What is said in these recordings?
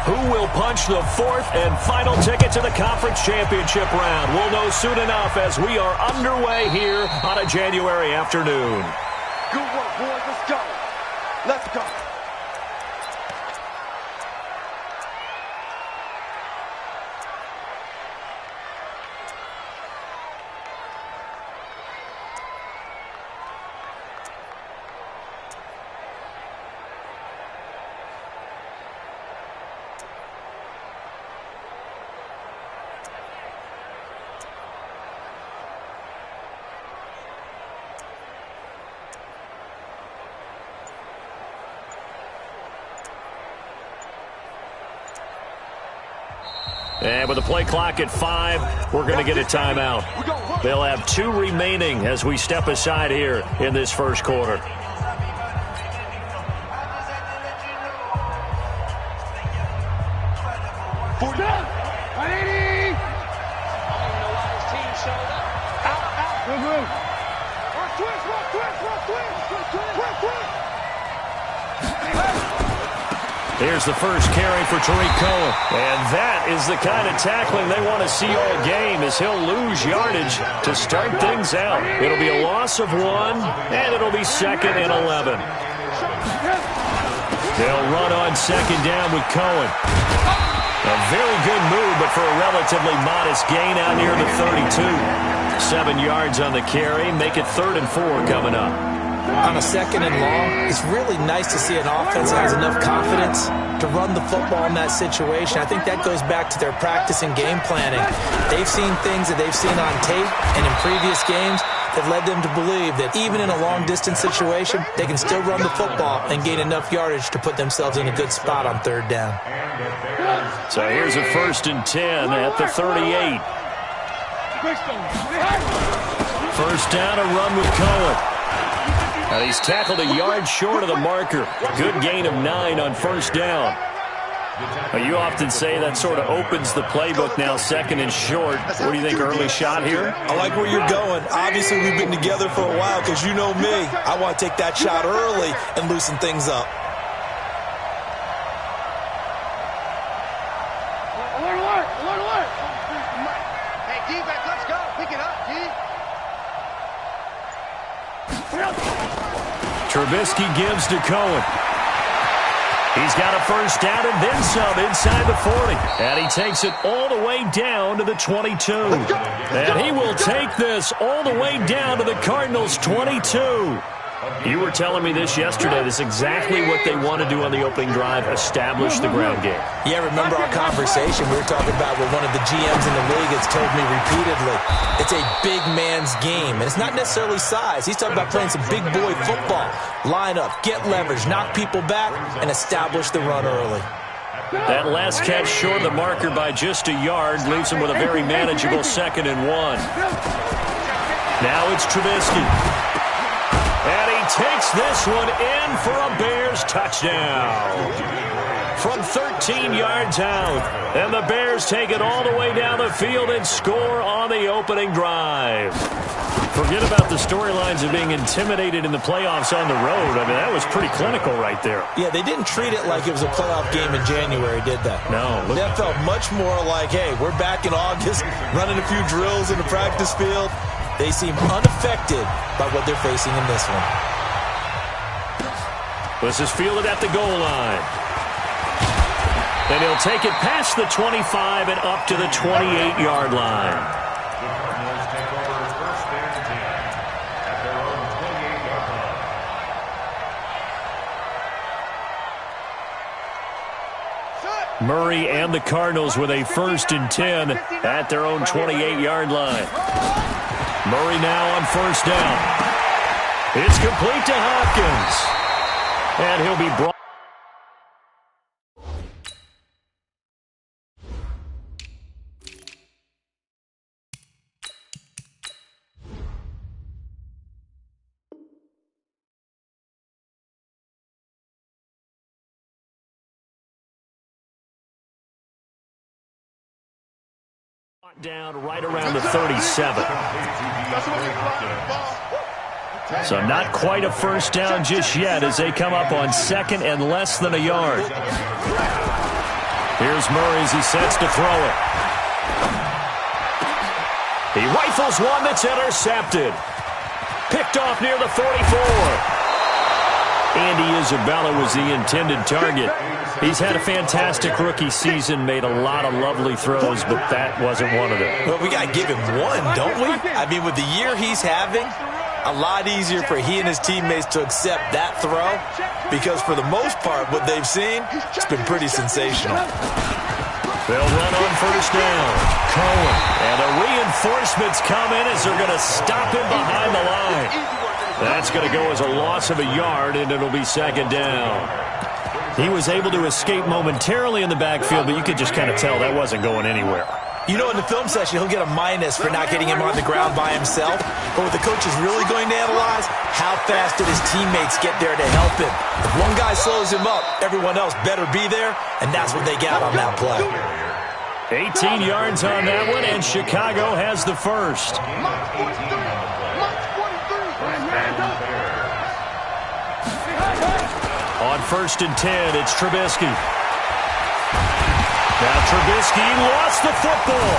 Who will punch the fourth and final ticket to the conference championship round? We'll know soon enough as we are underway here on a January afternoon. Good work, boys. Let's go. Let's go. And with the play clock at 5, we're going to get a timeout. They'll have 2 remaining as we step aside here in this first quarter. Here's the first carry for Tariq Cohen. And that is the kind of tackling they want to see all game, as he'll lose yardage to start things out. It'll be a loss of 1, and it'll be 2nd and 11. They'll run on 2nd down with Cohen. A very good move, but for a relatively modest gain out near the 32. 7 yards on the carry. Make it 3rd and 4 coming up. On a 2nd and long, it's really nice to see an offense that has enough confidence to run the football in that situation. I think that goes back to their practice and game planning. They've seen things that they've seen on tape and in previous games that led them to believe that even in a long-distance situation, they can still run the football and gain enough yardage to put themselves in a good spot on 3rd down. So here's a 1st and 10 at the 38. First down, a run with Cohen. And he's tackled a yard short of the marker. Good gain of 9 on 1st down. You often say that sort of opens the playbook now, 2nd and short. What do you think, early shot here? I like where you're going. Obviously, we've been together for a while because you know me. I want to take that shot early and loosen things up. Alert, alert, alert. Hey, defense, let's go. Pick it up, D. Trubisky gives to Cohen. He's got a first down and then some inside the 40. And he takes it all the way down to the 22. And he will take this all the way down to the Cardinals' 22. You were telling me this yesterday. This is exactly what they want to do on the opening drive, establish the ground game. Yeah, remember our conversation? We were talking about what one of the GMs in the league has told me repeatedly. It's a big man's game, and it's not necessarily size. He's talking about playing some big boy football. Line up, get leverage, knock people back, and establish the run early. That last catch short of the marker by just a yard leaves him with a very manageable 2nd and 1. Now it's Trubisky. And he takes this one in for a Bears touchdown. From 13 yards out. And the Bears take it all the way down the field and score on the opening drive. Forget about the storylines of being intimidated in the playoffs on the road. I mean, that was pretty clinical right there. Yeah, they didn't treat it like it was a playoff game in January, did they? No. That felt much more like, hey, we're back in August, running a few drills in the practice field. They seem unaffected by what they're facing in this one. This is fielded at the goal line. Then he'll take it past the 25 and up to the 28-yard line. Murray and the Cardinals with a 1st and 10 at their own 28-yard line. Murray now on 1st down. It's complete to Hopkins. And he'll be brought. Down right around the 37. So not quite a 1st down just yet as they come up on 2nd and less than a yard. Here's Murray as he sets to throw it. He rifles one that's intercepted. Picked off near the 44. Andy Isabella was the intended target. He's had a fantastic rookie season, made a lot of lovely throws, but that wasn't one of them. Well, we got to give him one, don't we? I mean, with the year he's having, a lot easier for he and his teammates to accept that throw because for the most part, what they've seen, it's been pretty sensational. They'll run on first down. Cohen. And the reinforcements come in as they're going to stop him behind the line. That's going to go as a loss of a yard, and it'll be second down. He was able to escape momentarily in the backfield, but you could just kind of tell that wasn't going anywhere. You know, in the film session, he'll get a minus for not getting him on the ground by himself. But what the coach is really going to analyze, how fast did his teammates get there to help him? If one guy slows him up, everyone else better be there, and that's what they got on that play. 18 yards on that one, and Chicago has the first. On first and 10, it's Trubisky. Now Trubisky lost the football.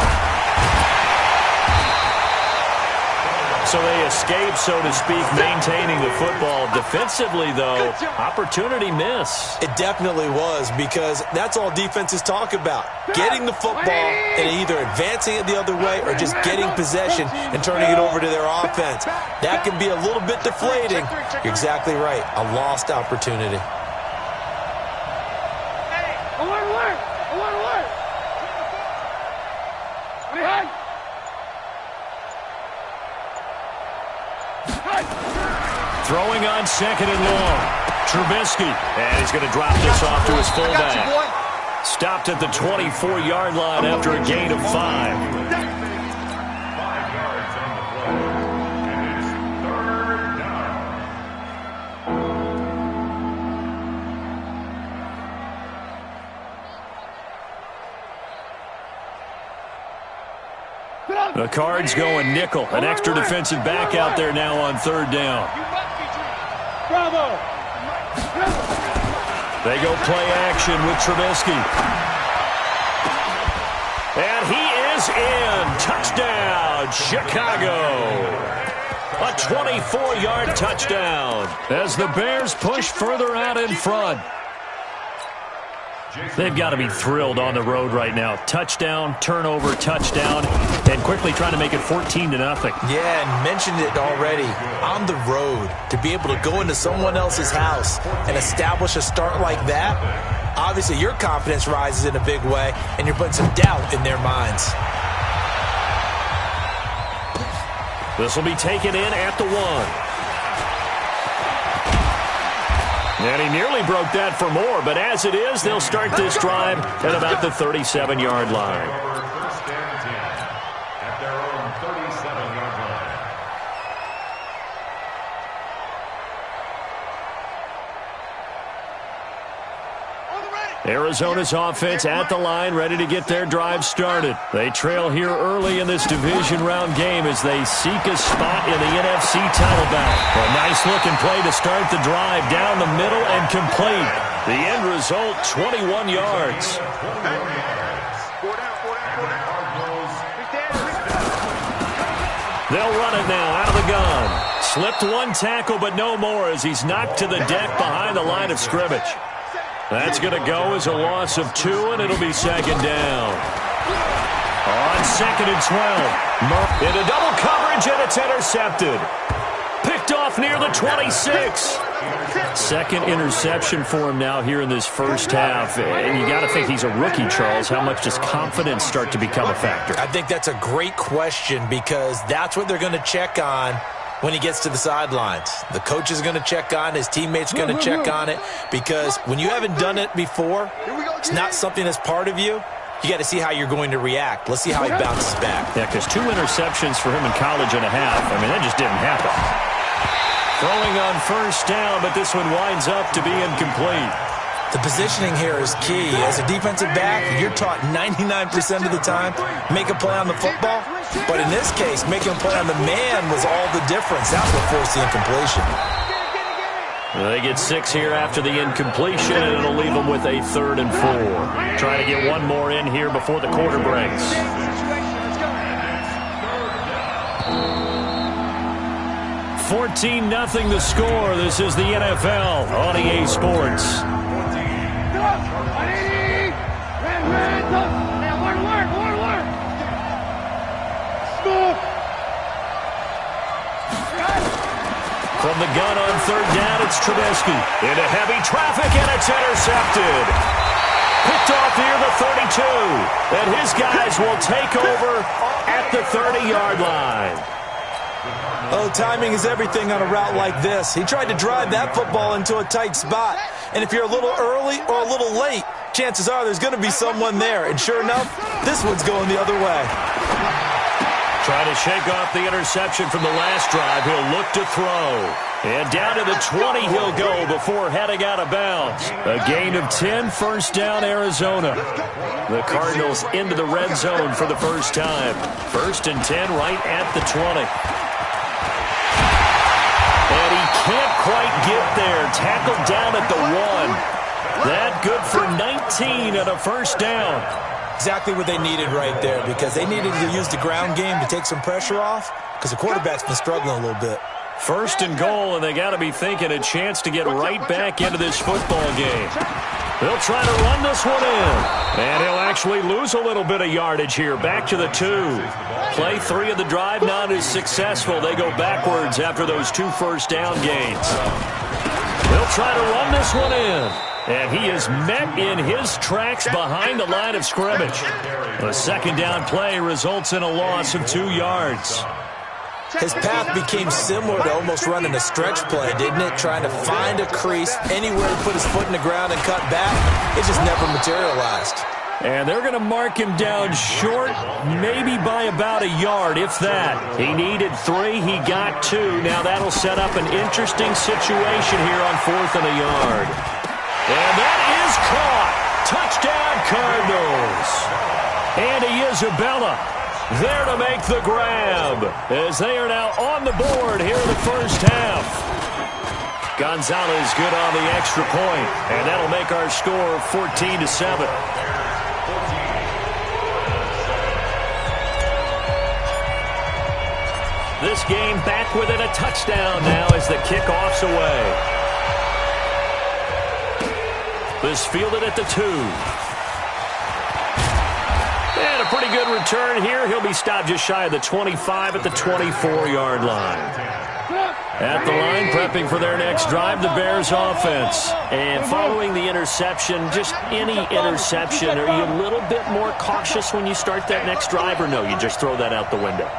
So they escape, so to speak, maintaining the football. Defensively, though, opportunity miss. It definitely was because that's all defenses talk about. Getting the football and either advancing it the other way or just getting possession and turning it over to their offense. That can be a little bit deflating. You're exactly right. A lost opportunity. Throwing on second and long. Trubisky. And he's going to drop this off to his fullback. Stopped at the 24-yard line after a gain of 5. The Cards going nickel. An extra defensive back out there now on third down. Bravo. They go play action with Trubisky. And he is in. Touchdown, Chicago. A 24-yard touchdown as the Bears push further out in front. They've got to be thrilled on the road right now. Touchdown, turnover, touchdown, and quickly trying to make it 14-0. Yeah, and mentioned it already. On the road, to be able to go into someone else's house and establish a start like that, obviously your confidence rises in a big way, and you're putting some doubt in their minds. This will be taken in at the 1. And he nearly broke that for more, but as it is, they'll start this drive at about the 37-yard line. First and 10 at their own 37-yard line. Arizona's offense at the line, ready to get their drive started. They trail here early in this division round game as they seek a spot in the NFC title bout. A nice-looking play to start the drive down the middle and complete. The end result, 21 yards. They'll run it now out of the gun. Slipped one tackle, but no more as he's knocked to the deck behind the line of scrimmage. That's going to go as a loss of 2, and it'll be second down. On second and 12. Into double coverage, and it's intercepted. Picked off near the 26. Second interception for him now here in this first half. And you got to think he's a rookie, Charles. How much does confidence start to become a factor? I think that's a great question because that's what they're going to check on when he gets to the sidelines. The coach is going to check on, his teammates are going to check on it, because when you haven't done it before, it's not something that's part of you. You got to see how you're going to react. Let's see how he bounces back. Yeah, because 2 interceptions for him in college and a half. I mean, that just didn't happen. Throwing on first down, but this one winds up to be incomplete. The positioning here is key. As a defensive back, you're taught 99% of the time, make a play on the football. But in this case, making a play on the man was all the difference. That's what forced the incompletion. They get 6 here after the incompletion, and it'll leave them with a 3rd and 4. Trying to get one more in here before the quarter breaks. 14-0 the score. This is the NFL on EA Sports. From the gun on 3rd down, it's Trubisky. Into heavy traffic, and it's intercepted. Picked off near the 32. And his guys will take over at the 30-yard line. Oh, timing is everything on a route like this. He tried to drive that football into a tight spot. And if you're a little early or a little late, chances are there's going to be someone there. And sure enough, this one's going the other way. Trying to shake off the interception from the last drive. He'll look to throw. And down to the 20 he'll go before heading out of bounds. A gain of 10, 1st down, Arizona. The Cardinals into the red zone for the first time. 1st and 10 right at the 20. And he can't quite get there. Tackled down at the 1. That good for 19 and a 1st down. Exactly what they needed right there, because they needed to use the ground game to take some pressure off, because the quarterback's been struggling a little bit. 1st and goal, and they got to be thinking a chance to get right back into this football game. They'll try to run this one in, and he'll actually lose a little bit of yardage here. Back to the 2. Play 3 of the drive not as successful. They go backwards after those 2 1st down gains. They'll try to run this one in. And he is met in his tracks behind the line of scrimmage. A 2nd down play results in a loss of 2 yards. His path became similar to almost running a stretch play, didn't it? Trying to find a crease, anywhere to put his foot in the ground and cut back. It just never materialized. And they're going to mark him down short, maybe by about a yard, if that. He needed 3. He got 2. Now that'll set up an interesting situation here on 4th and a yard. And that is caught. Touchdown, Cardinals. Andy Isabella there to make the grab, as they are now on the board here in the 1st half. Gonzalez good on the extra point, and that'll make our score 14-7. This game back within a touchdown now as the kickoff's away. This fielded at the 2. And a pretty good return here. He'll be stopped just shy of the 25 at the 24-yard line. At the line, prepping for their next drive, the Bears offense. And following the interception, just any interception, are you a little bit more cautious when you start that next drive, or no, you just throw that out the window?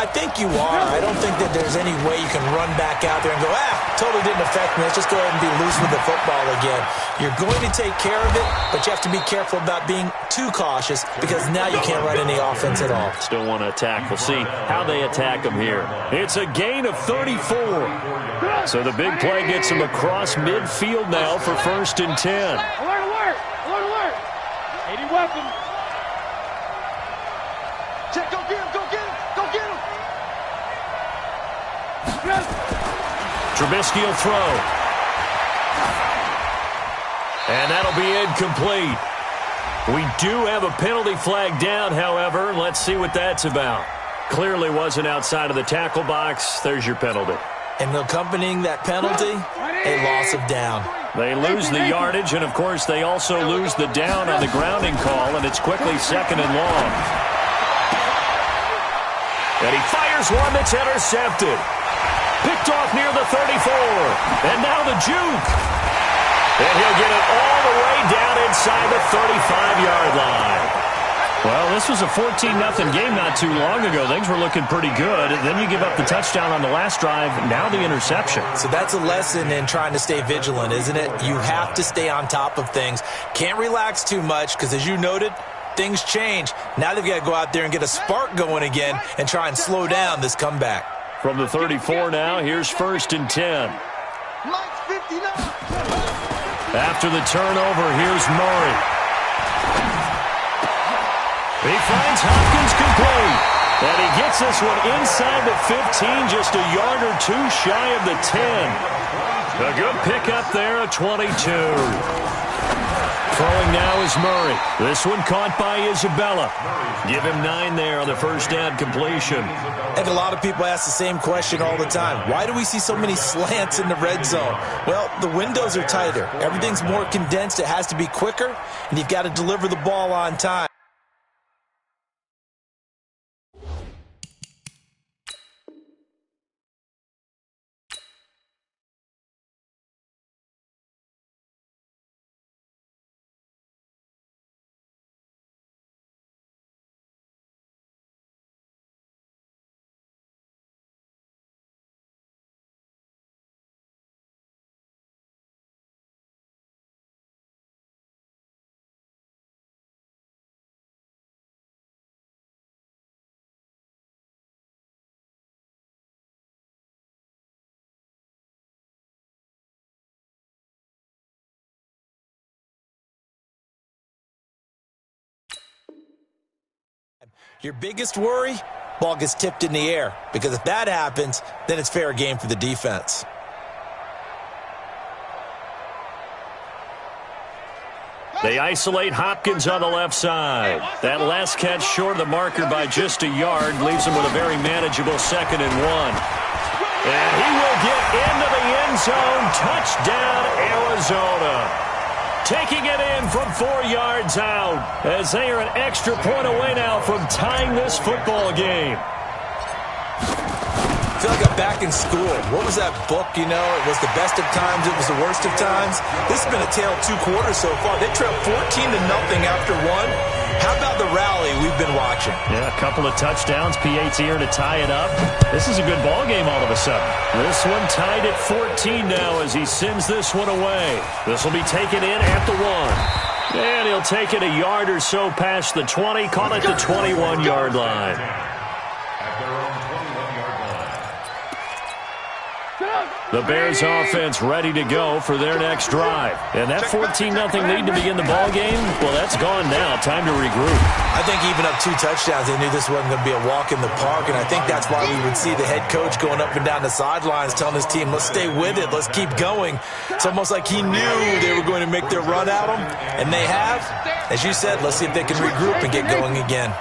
I think you are. I don't think that there's any way you can run back out there and go, totally didn't affect me. Let's just go ahead and be loose with the football again. You're going to take care of it, but you have to be careful about being too cautious, because now you can't run any offense at all. Still want to attack. We'll see how they attack them here. It's a gain of 34. So the big play gets him across midfield now for 1st and 10. Alert, alert! Alert, alert! 80 weapon. Check, go get him, go get him, go get him! Trubisky will throw. And that'll be incomplete. We do have a penalty flag down, however. Let's see what that's about. Clearly wasn't outside of the tackle box. There's your penalty. And accompanying that penalty, a loss of down. They lose the yardage, and, of course, they also lose the down on the grounding call, and it's quickly 2nd and long. And he fires one that's intercepted. Picked off near the 34. And now the juke. And he'll get it all the way down inside the 35-yard line. Well, this was a 14-0 game not too long ago. Things were looking pretty good. Then you give up the touchdown on the last drive. Now the interception. So that's a lesson in trying to stay vigilant, isn't it? You have to stay on top of things. Can't relax too much, because as you noted, things change. Now they've got to go out there and get a spark going again and try and slow down this comeback. From the 34 now, here's 1st and 10. After the turnover, here's Murray. He finds Hopkins complete. And he gets this one inside the 15, just a yard or two shy of the 10. A good pickup there, a 22. Throwing now is Murray. This one caught by Isabella. Give him 9 there on the first down completion. And a lot of people ask the same question all the time. Why do we see so many slants in the red zone? Well, the windows are tighter. Everything's more condensed. It has to be quicker, and you've got to deliver the ball on time. Your biggest worry, ball gets tipped in the air. Because if that happens, then it's fair game for the defense. They isolate Hopkins on the left side. That last catch short of the marker by just a yard leaves him with a very manageable 2nd and 1. And he will get into the end zone. Touchdown, Arizona. Taking it in from 4 yards out as they are an extra point away now from tying this football game. I feel like I'm back in school. What was that book, you know? It was the best of times, it was the worst of times. This has been a tale of 2 quarters so far. They trailed 14-0 after 1. How about the rally we've been watching? Yeah, a couple of touchdowns. P.A.'s here to tie it up. This is a good ball game all of a sudden. This one tied at 14 now as he sends this one away. This will be taken in at the 1. And he'll take it a yard or so past the 20. Call it the 21-yard line. The Bears offense ready to go for their next drive. And that 14-0 lead to begin the ball game, well, that's gone now. Time to regroup. I think even up 2 touchdowns, they knew this wasn't going to be a walk in the park, and I think that's why we would see the head coach going up and down the sidelines telling his team, let's stay with it, let's keep going. It's almost like he knew they were going to make their run at him, and they have. As you said, let's see if they can regroup and get going again.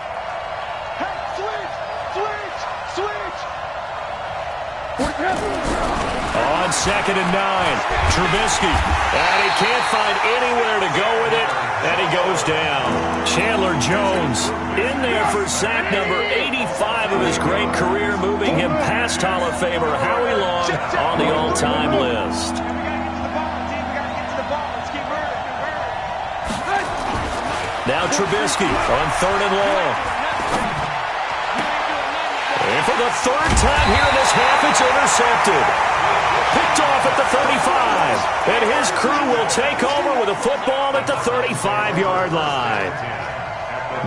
On 2nd and 9, Trubisky, and he can't find anywhere to go with it, and he goes down. Chandler Jones in there for sack number 85 of his great career, moving him past Hall of Famer Howie Long on the all-time list. Now Trubisky on 3rd and long. And for the 3rd time here in this half, it's intercepted. Picked off at the 35. And his crew will take over with a football at the 35-yard line.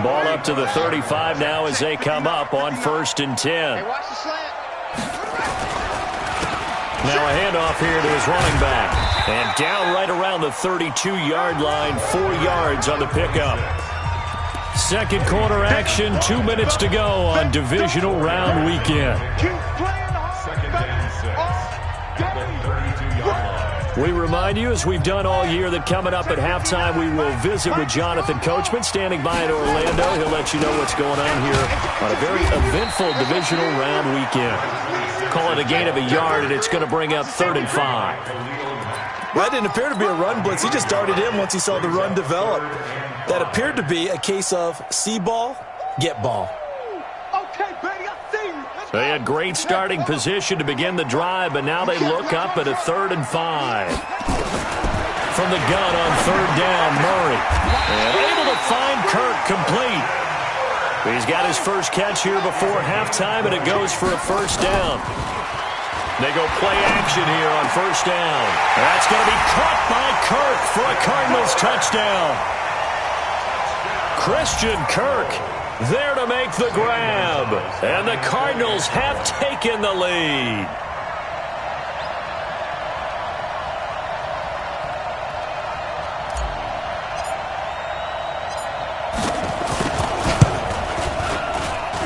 Ball up to the 35 now as they come up on 1st and 10. Now a handoff here to his running back. And down right around the 32-yard line, 4 yards on the pickup. Second quarter action, 2 minutes to go on divisional round weekend. We remind you, as we've done all year, that coming up at halftime, we will visit with Jonathan Coachman, standing by in Orlando. He'll let you know what's going on here on a very eventful divisional round weekend. Call it a gain of a yard, and it's going to bring up 3rd and 5. Well, that didn't appear to be a run blitz. He just darted in once he saw the run develop. That appeared to be a case of see ball, get ball. They had great starting position to begin the drive, but now they look up at a 3rd and 5. From the gun on 3rd down, Murray. And able to find Kirk complete. He's got his first catch here before halftime, and it goes for a 1st down. They go play action here on 1st down. That's going to be caught by Kirk for a Cardinals touchdown. Christian Kirk there to make the grab. And the Cardinals have taken the lead.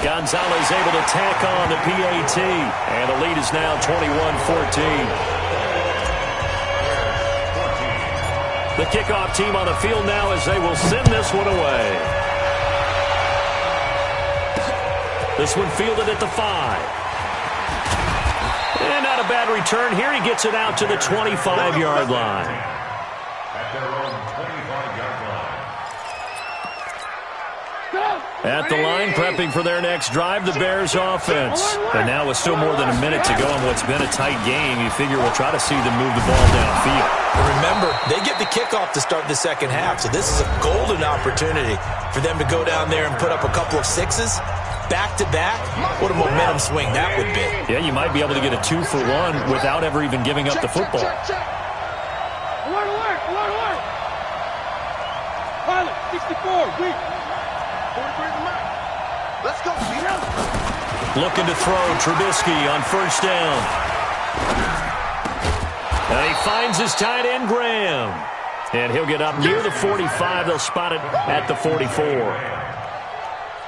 Gonzalez able to tack on the PAT. And the lead is now 21-14. The kickoff team on the field now as they will send this one away. This one fielded at the 5. And not a bad return here. He gets it out to the 25-yard line. At their own 25-yard line. At the line, prepping for their next drive, the Bears offense. But now with still more than a minute to go in what's been a tight game, you figure we'll try to see them move the ball downfield. Remember, they get the kickoff to start the second half, so this is a golden opportunity for them to go down there and put up a couple of sixes. Back-to-back, what a momentum swing that would be. Yeah, you might be able to get a 2-for-1 without ever even giving up the football. Alert, alert, alert, alert. Pilot, 64, weak. 43 the mark. Let's go, Peter. Looking to throw, Trubisky on first down. And he finds his tight end, Graham. And he'll get up near the 45. They'll spot it at the 44.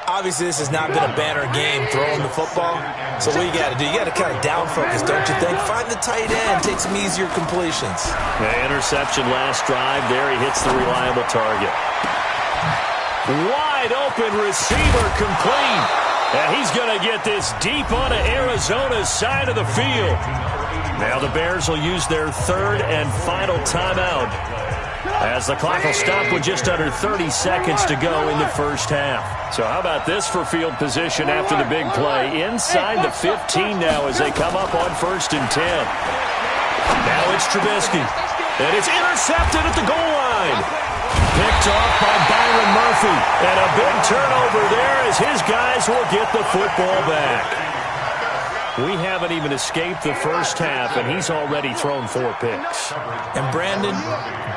Obviously, this has not been a banner game throwing the football. So what you got to do, you got to kind of down focus, don't you think? Find the tight end, take some easier completions. The interception last drive there. He hits the reliable target. Wide open receiver complete. And he's going to get this deep onto Arizona's side of the field. Now the Bears will use their third and final timeout, as the clock will stop with just under 30 seconds to go in the first half. So how about this for field position after the big play? Inside the 15 now as they come up on first and 10. Now it's Trubisky. And it's intercepted at the goal line. Picked off by Byron Murphy. And a big turnover there as his guys will get the football back. We haven't even escaped the first half, and he's already thrown 4 picks. And Brandon,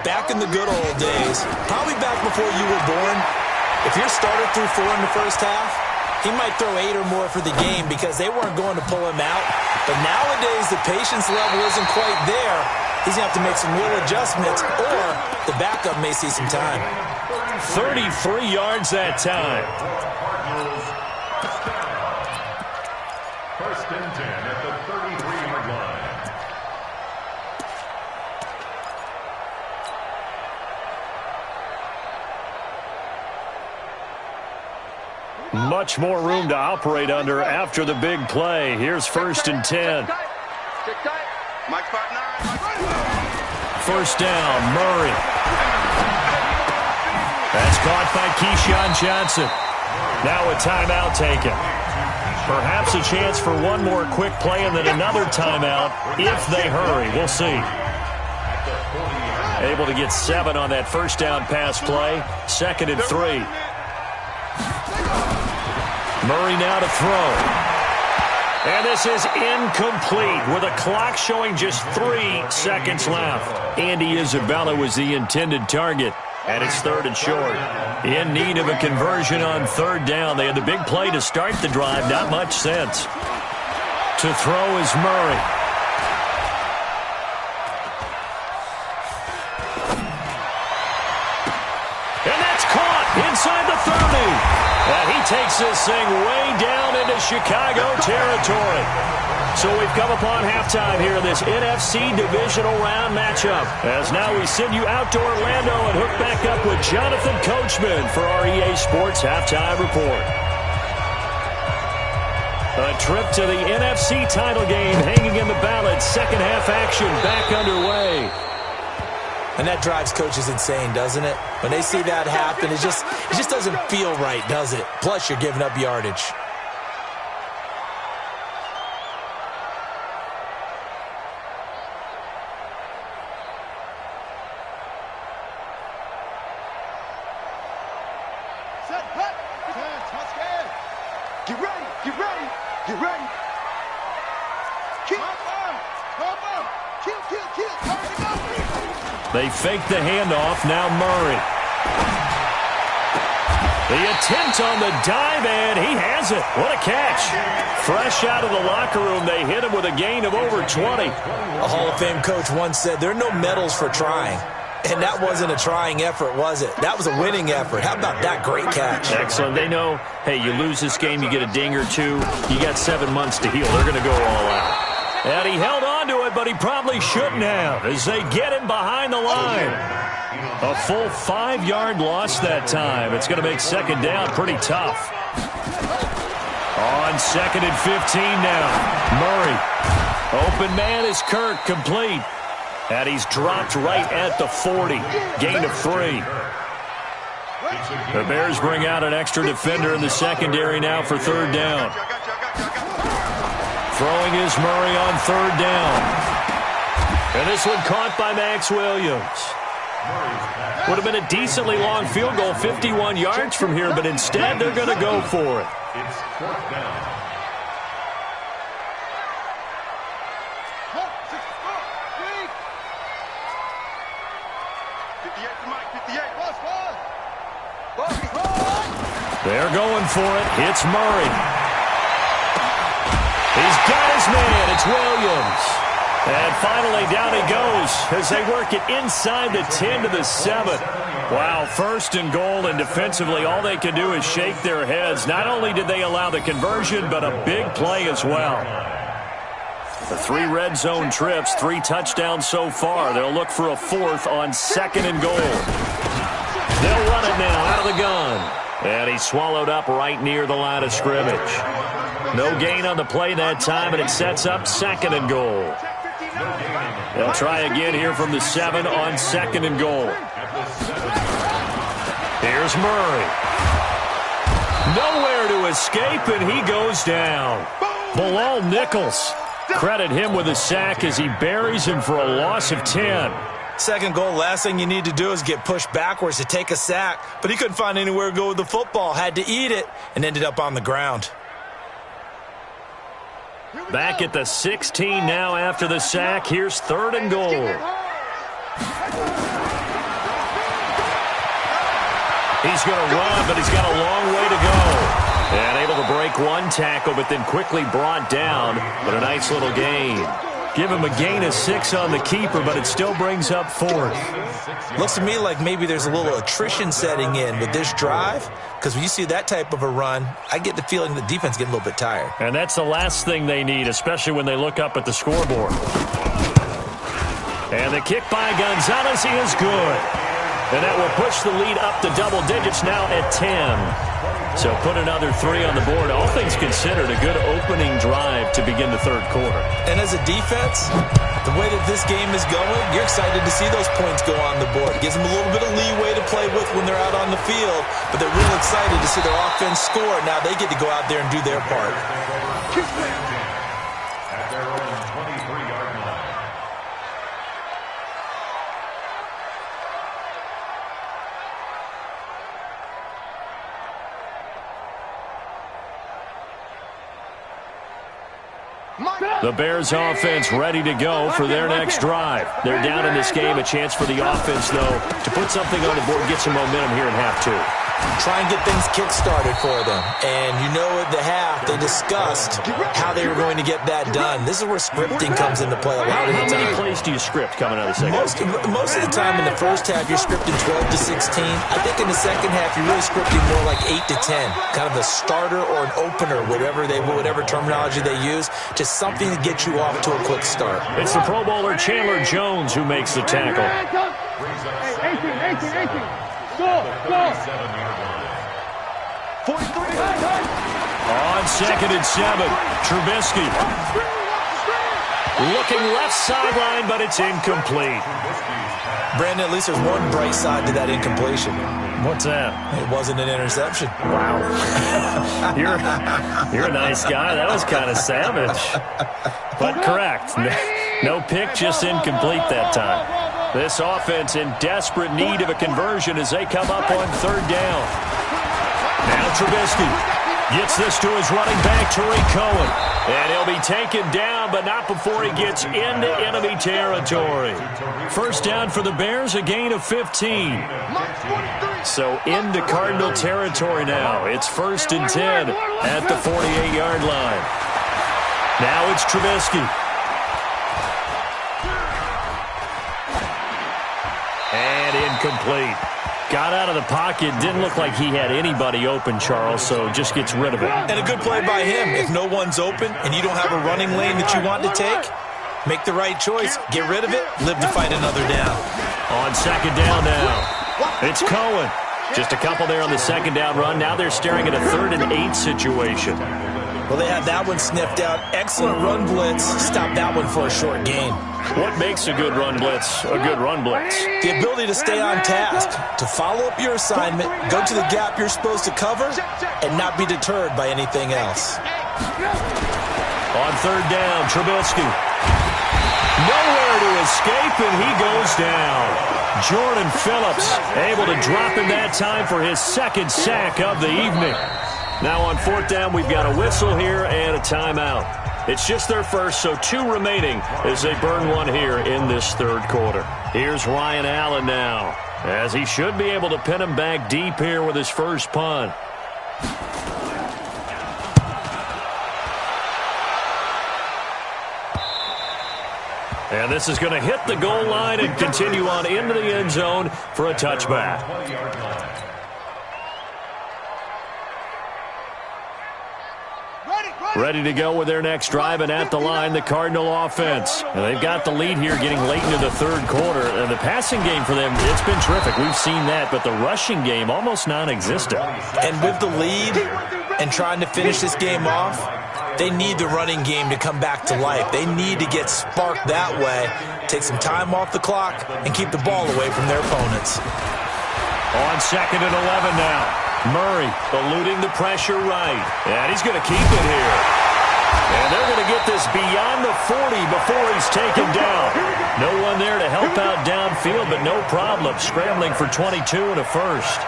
back in the good old days, probably back before you were born, if your starter threw 4 in the first half, he might throw 8 or more for the game because they weren't going to pull him out. But nowadays, the patience level isn't quite there. He's going to have to make some real adjustments, or the backup may see some time. 33 yards that time. First and 10 at the 33-yard line. Much more room to operate under after the big play. Here's first and 10. First down, Murray. That's caught by Keyshawn Johnson. Now a timeout taken. Perhaps a chance for one more quick play and then another timeout if they hurry. We'll see. Able to get 7 on that first down pass play. Second and 3. Murray now to throw. And this is incomplete with a clock showing just 3 seconds left. Andy Isabella was the intended target. And it's third and short. In need of a conversion on third down. They had the big play to start the drive. Not much sense. To throw is Murray. And that's caught inside the 30. And he takes this thing way down into Chicago territory. So we've come upon halftime here in this NFC Divisional Round matchup. As now we send you out to Orlando and hook back up with Jonathan Coachman for our EA Sports Halftime Report. A trip to the NFC title game hanging in the balance. Second half action back underway. And that drives coaches insane, doesn't it? When they see that happen, it just doesn't feel right, does it? Plus, you're giving up yardage. Set, hut. Touchdown. Get ready, get ready, get ready. Kill. Kill, kill, kill. Target go. They fake the handoff. Now Murray. The attempt on the dive, and he has it. What a catch. Fresh out of the locker room, they hit him with a gain of over 20. A Hall of Fame coach once said, there are no medals for trying. And that wasn't a trying effort, was it? That was a winning effort. How about that great catch? Excellent. They know, hey, you lose this game, you get a ding or 2. You got 7 months to heal. They're going to go all out. And he held on to it, but he probably shouldn't have as they get him behind the line. A full 5-yard loss that time. It's going to make second down pretty tough. On 2nd and 15 now. Murray. Open man is Kirk, complete. And he's dropped right at the 40. Gain of 3. The Bears bring out an extra defender in the secondary now for 3rd down. Throwing is Murray on 3rd down. And this one caught by Max Williams. Would have been a decently long field goal, 51 yards from here, but instead they're going to go for it. It's 4th down. They're going for it. It's Murray. He's got his man. It's Williams. And finally down he goes as they work it inside the 10 to the 7. Wow, 1st and goal, and defensively all they can do is shake their heads. Not only did they allow the conversion, but a big play as well. The 3 red zone trips, 3 touchdowns so far. They'll look for a 4th on 2nd and goal. They'll run it now out of the gun. And he's swallowed up right near the line of scrimmage. No gain on the play that time, and it sets up 2nd and goal. They'll try again here from the 7 on 2nd and goal. Here's Murray. Nowhere to escape, and he goes down. Bilal Nichols. Credit him with a sack as he buries him for a loss of 10. 2nd goal, last thing you need to do is get pushed backwards to take a sack. But he couldn't find anywhere to go with the football. Had to eat it and ended up on the ground. Back at the 16 now after the sack. Here's 3rd and goal. He's going to run, but he's got a long way to go. And able to break 1 tackle, but then quickly brought down. But a nice little gain. Give him a gain of 6 on the keeper, but it still brings up 4th. Looks to me like maybe there's a little attrition setting in with this drive, because when you see that type of a run, I get the feeling the defense getting a little bit tired. And that's the last thing they need, especially when they look up at the scoreboard. And the kick by Gonzalez is good. And that will push the lead up to double digits now at 10. So put another 3 on the board. All things considered, a good opening drive to begin the 3rd quarter. And as a defense, the way that this game is going, you're excited to see those points go on the board. It gives them a little bit of leeway to play with when they're out on the field, but they're real excited to see their offense score. Now they get to go out there and do their part. At their own 23-yard line. The Bears offense ready to go for their next drive. They're down in this game. A chance for the offense, though, to put something on the board, get some momentum here in half 2. Try and get things kick-started for them. And you know at the half, they discussed how they were going to get that done. This is where scripting comes into play a lot of the time. How many plays do you script coming out of the second? Most of the time in the first half, you're scripting 12 to 16. I think in the second half, you're really scripting more like 8 to 10. Kind of a starter or an opener, whatever terminology they use. Just something to get you off to a quick start. It's the Pro Bowler Chandler Jones who makes the tackle. 18. Go. 37-yard line. 43. On 2nd and 7, Trubisky. Looking left sideline, but it's incomplete. Brandon, at least there's one bright side to that incompletion. What's that? It wasn't an interception. Wow. You're a nice guy. That was kind of savage. But correct. No pick, just incomplete that time. This offense in desperate need of a conversion as they come up on 3rd down. Now Trubisky gets this to his running back, Tariq Cohen. And he'll be taken down, but not before he gets into enemy territory. 1st down for the Bears, a gain of 15. So into Cardinal territory now. It's 1st and 10 at the 48-yard line. Now it's Trubisky. And incomplete. Got out of the pocket. Didn't look like he had anybody open, Charles, so just gets rid of it. And a good play by him. If no one's open and you don't have a running lane that you want to take, make the right choice. Get rid of it. Live to fight another down. On second down now, it's Cohen. Just a couple there on the second down run. Now they're staring at a 3rd and 8 situation. Well, they had that one sniffed out. Excellent run blitz. Stop that one for a short gain. What makes a good run blitz a good run blitz? The ability to stay on task, to follow up your assignment, go to the gap you're supposed to cover, and not be deterred by anything else. On third down, Trubisky. Nowhere to escape, and he goes down. Jordan Phillips able to drop him that time for his 2nd sack of the evening. Now on 4th down, we've got a whistle here and a timeout. It's just their first, so 2 remaining as they burn one here in this 3rd quarter. Here's Ryan Allen now, as he should be able to pin him back deep here with his first punt. And this is going to hit the goal line and continue on into the end zone for a touchback. Ready to go with their next drive, and at the line, the Cardinal offense. And they've got the lead here getting late into the 3rd quarter. And the passing game for them, it's been terrific. We've seen that, but the rushing game almost non-existent. And with the lead and trying to finish this game off, they need the running game to come back to life. They need to get sparked that way, take some time off the clock, and keep the ball away from their opponents. On 2nd and 11 now. Murray eluding the pressure right. And he's going to keep it here. And they're going to get this beyond the 40 before he's taken down. No one there to help out downfield, but no problem. Scrambling for 22 and a first.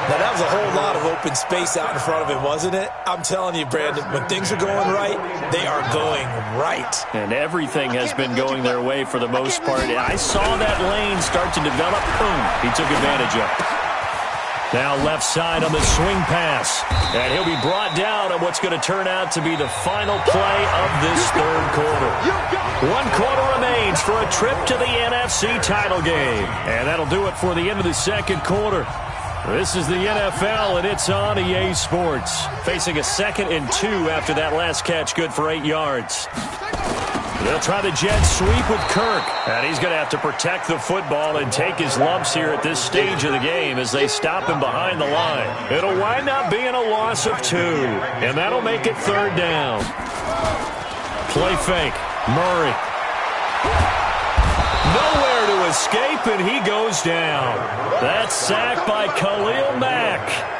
Now, that was a whole lot of open space out in front of him, wasn't it? I'm telling you, Brandon, when things are going right, they are going right. And everything has been going their way for the most part. I saw that lane start to develop. Boom. He took advantage of it. Now left side on the swing pass. And he'll be brought down on what's going to turn out to be the final play of this 3rd quarter. 1 quarter remains for a trip to the NFC title game. And that'll do it for the end of the 2nd quarter. This is the NFL, and it's on EA Sports. Facing a 2nd and 2 after that last catch, good for 8 yards. They'll try the jet sweep with Kirk. And he's going to have to protect the football and take his lumps here at this stage of the game as they stop him behind the line. It'll wind up being a loss of 2. And that'll make it 3rd down. Play fake. Murray. Nowhere to escape, and he goes down. That's sacked by Khalil Mack.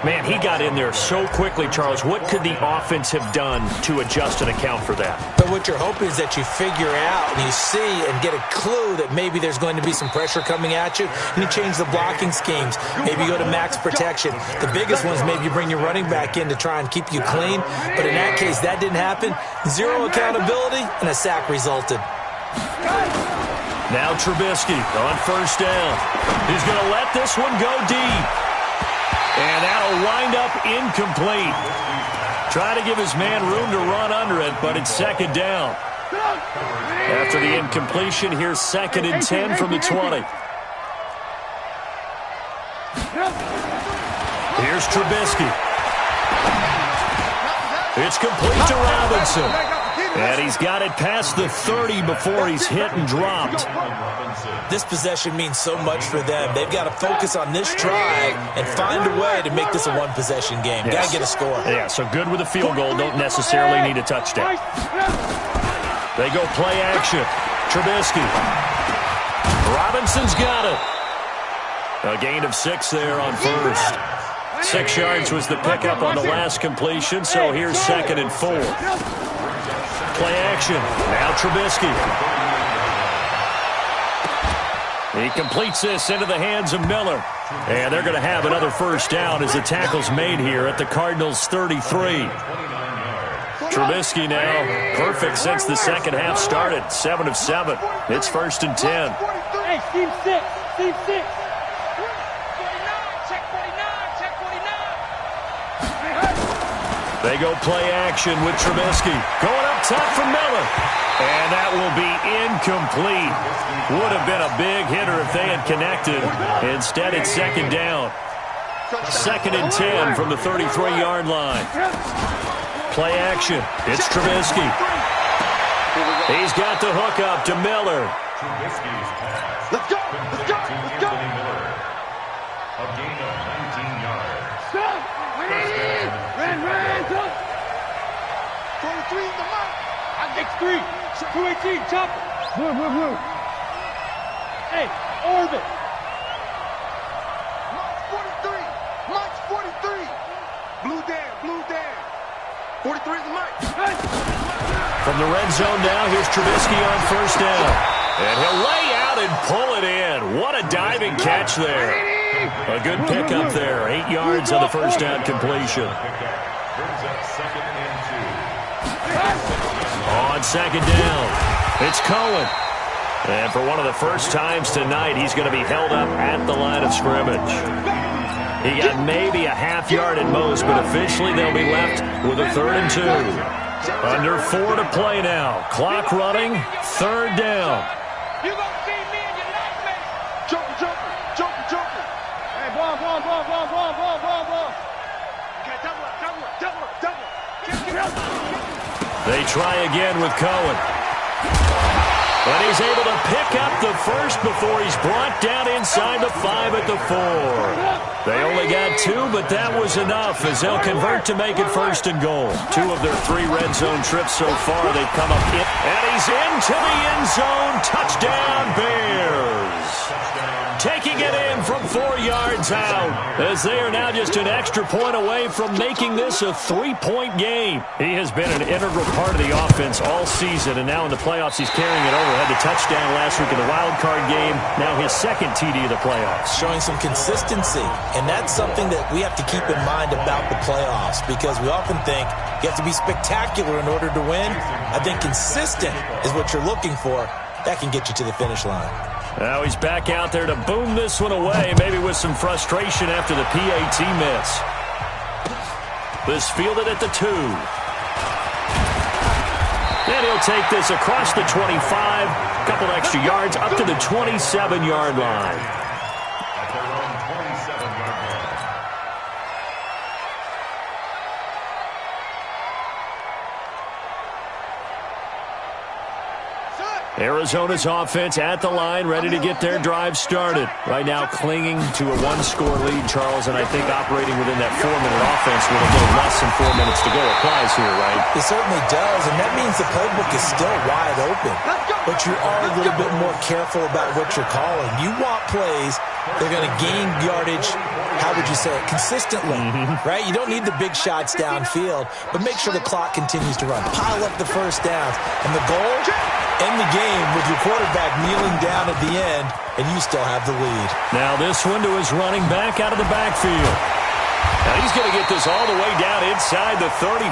Man, he got in there so quickly, Charles. What could the offense have done to adjust and account for that? But what you're hoping is that you figure out and you see and get a clue that maybe there's going to be some pressure coming at you, and you change the blocking schemes. Maybe you go to max protection. The biggest ones, maybe you bring your running back in to try and keep you clean. But in that case, that didn't happen. 0 accountability, and a sack resulted. Now Trubisky on 1st down. He's going to let this one go deep. And that'll wind up incomplete. Try to give his man room to run under it, but it's 2nd down. After the incompletion, here's 2nd and 10 from the 20. Here's Trubisky. It's complete to Robinson. And he's got it past the 30 before he's hit and dropped. This possession means so much for them. They've got to focus on this drive and find a way to make this a one-possession game. Got to get a score. Yeah, so good with a field goal. Don't necessarily need a touchdown. They go play action. Trubisky. Robinson's got it. A gain of 6 there on 1st. 6 yards was the pickup on the last completion, so here's 2nd and 4. Play action. Now Trubisky. He completes this into the hands of Miller. And they're going to have another 1st down as the tackle's made here at the Cardinals' 33. Trubisky now perfect since the 2nd half started. 7 of 7. It's 1st and 10. Hey, Steve 6. Steve 6. They go play action with Trubisky. Going up top for Miller. And that will be incomplete. Would have been a big hitter if they had connected. Instead, it's 2nd down. 2nd and 10 from the 33-yard line. Play action. It's Trubisky. He's got the hook up to Miller. Trubisky's pass. Let's go. Let's go. To Let's go. Anthony Miller. A gain of 19 yards. Stop. Ran. 43 in the mark. X3. 218. Chopper. Blue. Hey, orbit. March 43. Blue down. 43 is the mark. From the red zone now, here's Trubisky on first down. And he'll lay out and pull it in. What a diving catch there. A good pickup there. 8 yards on the first down completion. Brings up 2nd and 2. On second down, it's Cohen. And for one of the first times tonight, he's going to be held up at the line of scrimmage. He got maybe a half yard at most, but officially they'll be left with a 3rd and 2. Under 4 to play now. Clock running, 3rd down. You gonna see me in your nightmare. Joker. Hey, ball. Okay, double. They try again with Cohen. But he's able to pick up the first before he's brought down inside the 5 at the 4. They only got 2, but that was enough as they'll convert to make it 1st and goal. 2 of their 3 red zone trips so far, they've come up in. And he's into the end zone. Touchdown, Bears. Taking it in from 4 yards out as they are now just an extra point away from making this a 3-point game. He has been an integral part of the offense all season, and now in the playoffs he's carrying it over. Had the touchdown last week in the wild card game. Now his 2nd TD of the playoffs. Showing some consistency, and that's something that we have to keep in mind about the playoffs because we often think you have to be spectacular in order to win. I think consistent is what you're looking for. That can get you to the finish line. Now he's back out there to boom this one away, maybe with some frustration after the PAT miss. This fielded at the 2. And he'll take this across the 25, a couple extra yards up to the 27-yard line. At their own 27-yard line. Arizona's offense at the line, ready to get their drive started. Right now clinging to a 1-score lead, Charles, and I think operating within that 4-minute offense with a little less than 4 minutes to go applies here, right? It certainly does, and that means the playbook is still wide open. But you are a little bit more careful about what you're calling. You want plays they're going to gain yardage, how would you say it, consistently, right? You don't need the big shots downfield, but make sure the clock continues to run. Pile up the first downs. And the goal, end the game with your quarterback kneeling down at the end, and you still have the lead. Now this one to his running back out of the backfield. Now he's going to get this all the way down inside the 35.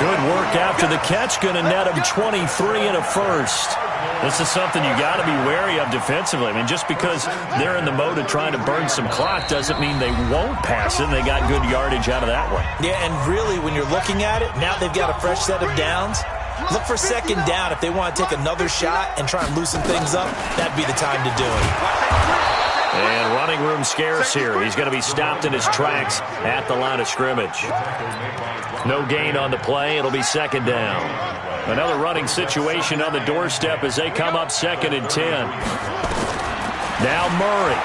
Good work after the catch, going to net him 23 and a first. This is something you got to be wary of defensively. I mean, just because they're in the mode of trying to burn some clock doesn't mean they won't pass it. They got good yardage out of that one. Yeah, and really, when you're looking at it, now they've got a fresh set of downs. Look for second down. If they want to take another shot and try and loosen things up, that'd be the time to do it. And running room scarce here. He's going to be stopped in his tracks at the line of scrimmage. No gain on the play. It'll be second down. Another running situation on the doorstep as they come up 2nd and 10. Now Murray.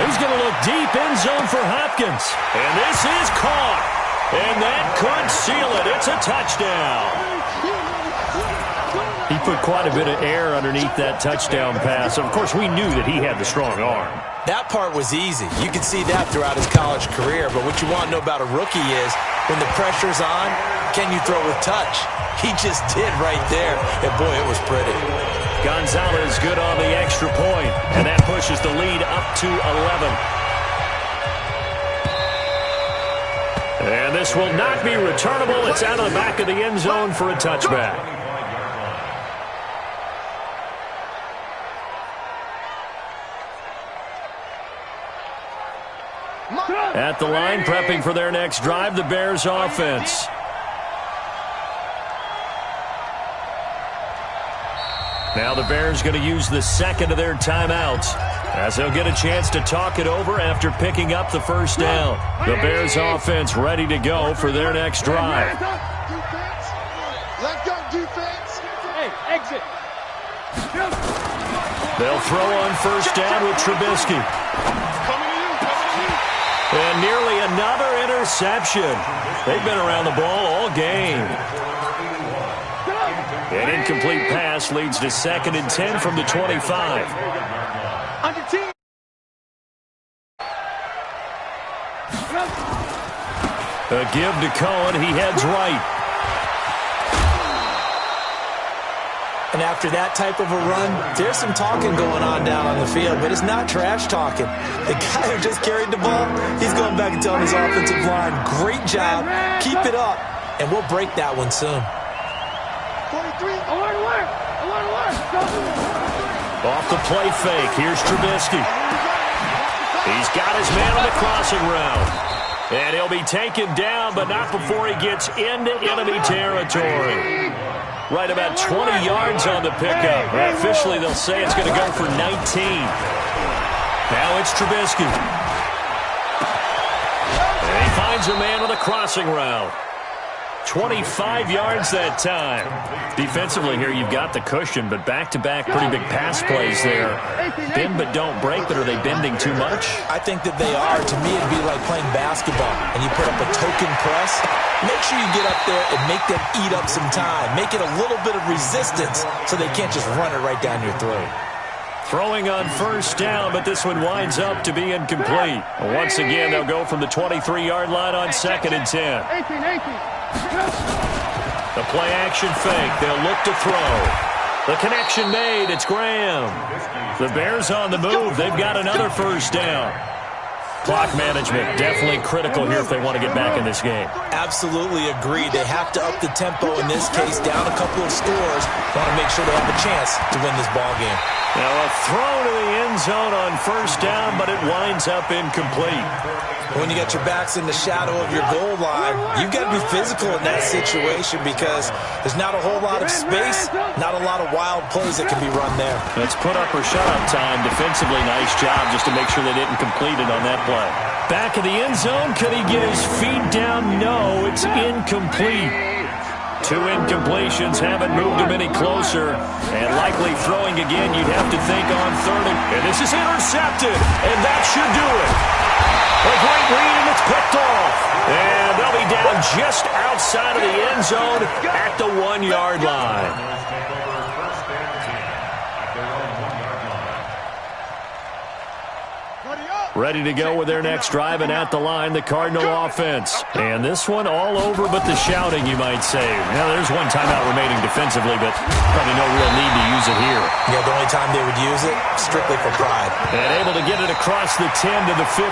He's going to look deep end zone for Hopkins. And this is caught. And that could seal it. It's a touchdown. He put quite a bit of air underneath that touchdown pass. Of course, we knew that he had the strong arm. That part was easy. You can see that throughout his college career. But what you want to know about a rookie is when the pressure's on, can you throw with touch? He just did right there. And, boy, it was pretty. Gonzalez good on the extra point. And that pushes the lead up to 11. And this will not be returnable. It's out of the back of the end zone for a touchback. At the line, prepping for their next drive, the Bears offense. Now the Bears going to use the second of their timeouts as they'll get a chance to talk it over after picking up the first down. The Bears offense ready to go for their next drive. Let's go, They'll throw on first down with Trubisky. And nearly another interception. They've been around the ball all game. An incomplete pass leads to 2nd and 10 from the 25. A give to Cohen. He heads right. And after that type of a run, there's some talking going on down on the field, but it's not trash talking. The guy who just carried the ball, he's going back and telling his offensive line, great job, keep it up, and we'll break that one soon. 43, alert. Off the play fake, here's Trubisky. He's got his man on the crossing route. And he'll be taken down, but not before he gets into enemy territory. Right about 20 yards on the pickup. Officially, they'll say it's going to go for 19. Now it's Trubisky. And he finds a man on the crossing route. 25 yards that time. Defensively here, you've got the cushion, but back-to-back pretty big pass plays there. Bend but don't break, but are they bending too much? I think that they are. To me, it'd be like playing basketball, and you put up a token press. Make sure you get up there and make them eat up some time. Make it a little bit of resistance so they can't just run it right down your throat. Throwing on first down, but this one winds up to be incomplete. Once again, they'll go from the 23-yard line on 2nd and 10. The play-action fake. They'll look to throw. The connection made. It's Graham. The Bears on the move. They've got another first down. Clock management definitely critical here if they want to get back in this game. Absolutely agreed. They have to up the tempo in this case, down a couple of scores. Want to make sure they have a chance to win this ball game. Now a throw to the end zone on first down, but it winds up incomplete. When you got your backs in the shadow of your goal line, you've got to be physical in that situation because there's not a whole lot of space, not a lot of wild plays that can be run there. Let's put up or shut up time. Defensively, nice job just to make sure they didn't complete it on that play. Back of the end zone. Could he get his feet down? No, it's incomplete. 2 incompletions haven't moved him any closer. And likely throwing again, you'd have to think on 3rd. And this is intercepted. And that should do it. A great read, and it's picked off. And they'll be down just outside of the end zone at the 1-yard line. Ready to go with their next drive, and at the line, the Cardinal offense. And this one all over but the shouting, you might say. Now, there's one timeout remaining defensively, but probably no real need to use it here. Yeah, the only time they would use it, strictly for pride. And able to get it across the 10 to the 15.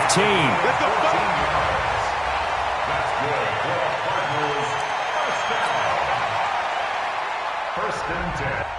First and 10.